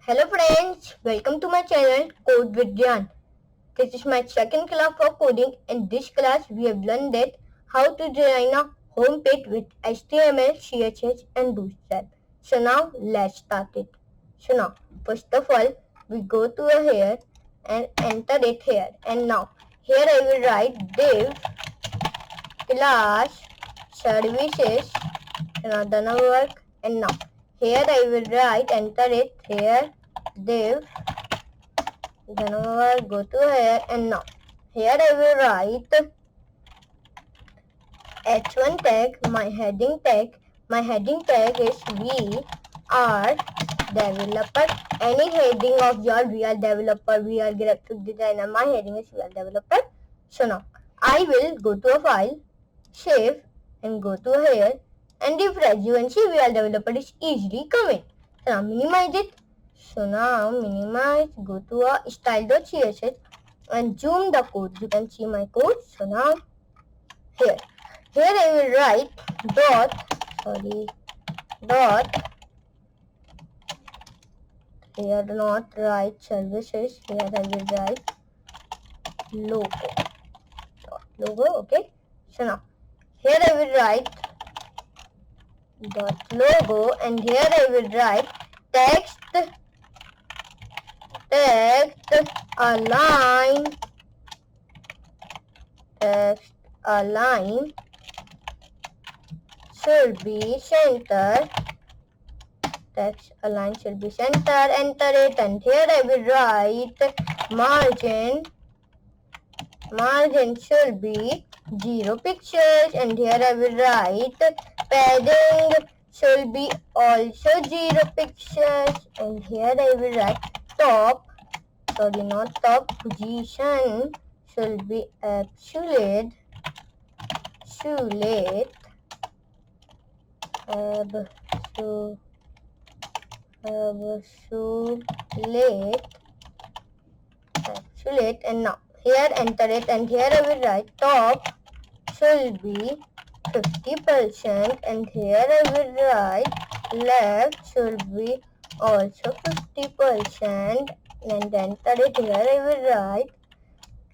Hello friends, welcome to my channel Code with Ryan. This is my second class for coding. In this class we have learned that how to design a home page with HTML, CSS and Bootstrap. So now let's start it. So now first of all we go to here and enter it here, and now here I will write div class services, another work, and now here I will write enter it here div, then over go to here, and now here I will write h1 tag, my heading tag is we are developer. Any heading of your we are developer, we are graphic designer, my heading is we are developer. So now I will go to a file, save, and go to here and refresh. You can see we are developer is easily coming. So now minimize it. So now minimize, go to a style.css and zoom the code. You can see my code. So now here I will write here not write services, here I will write logo. Okay, so now here I will write .logo, and here I will write text align should be center. Text align should be center. Enter it, and here I will write margin should be 0 pixels, and here I will write padding should be also 0 pixels, and here I will write position should be absolute absolute, and now here enter it, and here I will write top should be 50%, and here I will write left should be also 50%, and enter it. Here I will write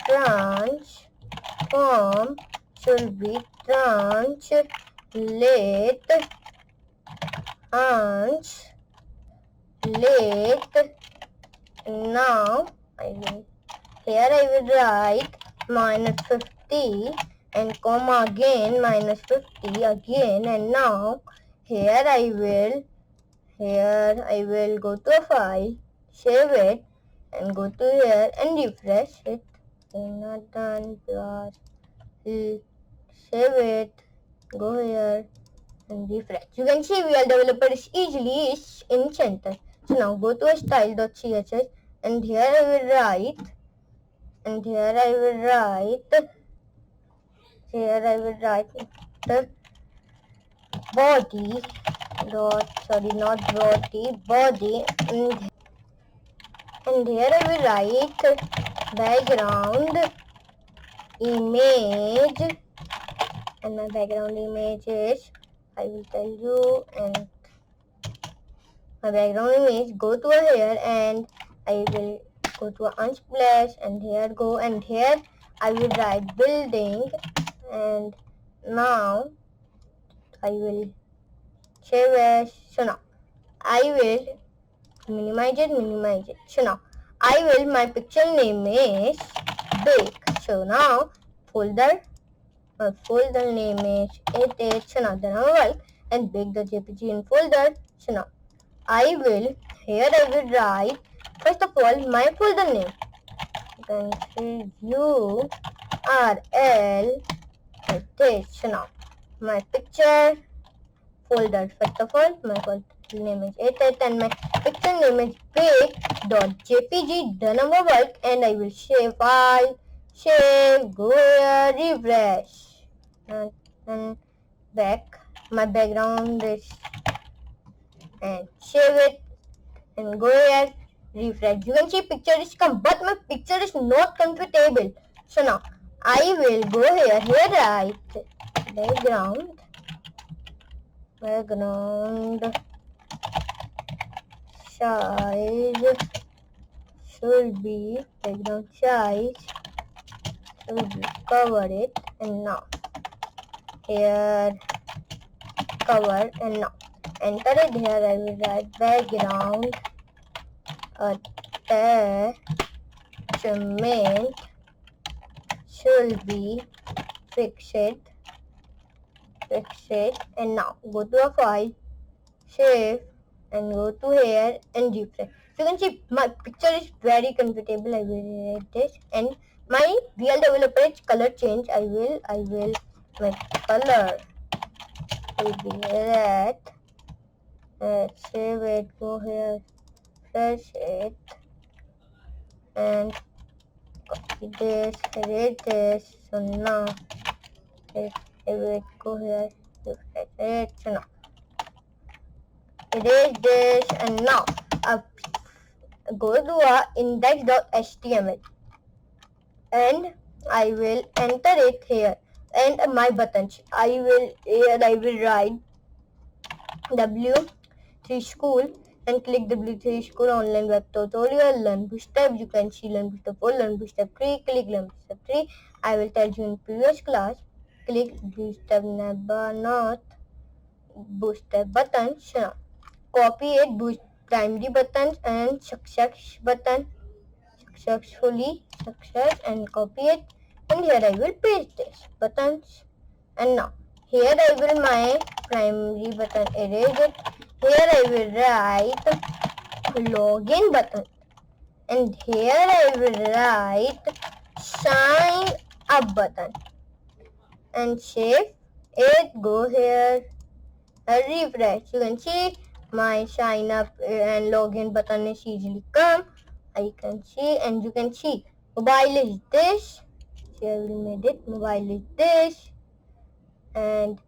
transform should be translate, now here I will write -50 and comma again -50 again, and now here I will go to a file, save it, and go to here and refresh it. Not done, plus save it, go here and refresh. You can see we are developer is easily in center. So now go to a style.css, and here I will write the body body, and here I will write background image, and my background image is, I will tell you, and my background image, go to here and I will go to unsplash, and here go, and here I will write building, and now I will save as. So now I will minimize it. So now my picture name is bake. So now folder name is 88. So now then I will work and bake the JPG in folder. So now I will write first of all my folder name. You can see URL like this. So now my picture folder, first of all my folder name is 88 and my picture name is bake.jpg. Done our work, and I will save file, go here, refresh, and back my background is, and save it, and go here, refresh. You can see picture is come, but my picture is not comfortable. So now I will go here write background size should be background size should be cover it, and now here cover, and now enter it. Here I will write background attachment should be fixed, and now go to a file, save, and go to here and refresh. So you can see my picture is very comfortable. I will write this, and my real developer is color change. I will make color will be red. Let's save it, go here, refresh it, and copy this, erase this. So now let's save it, go here, refresh it. So now erase this, and now go to our index.html, and I will enter it here, and my buttons I will write W3 school, and click W3 school online web tutorial, learn bootstrap. You can see learn bootstrap 4, learn bootstrap 3, click learn bootstrap 3. I will tell you in previous class, click bootstrap never not bootstrap buttons. Now copy it, primary buttons and success button, success, and copy it, and here I will paste this buttons, and now here I will my primary button, erase it. Here I will write login button, and here I will write sign up button, and save it, go here and refresh. You can see my sign up and login button is easily come. I can see, and you can see mobile is this. See, I will made it. Mobile is this, and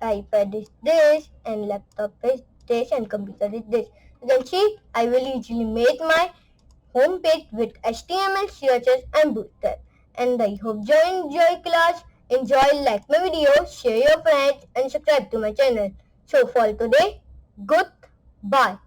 iPad is this, and laptop is this, and computer is this. You can see I will easily make my home page with HTML, CSS, and Bootstrap. And I hope you enjoy class. Enjoy, like my video, share your friends, and subscribe to my channel. So for today, goodbye.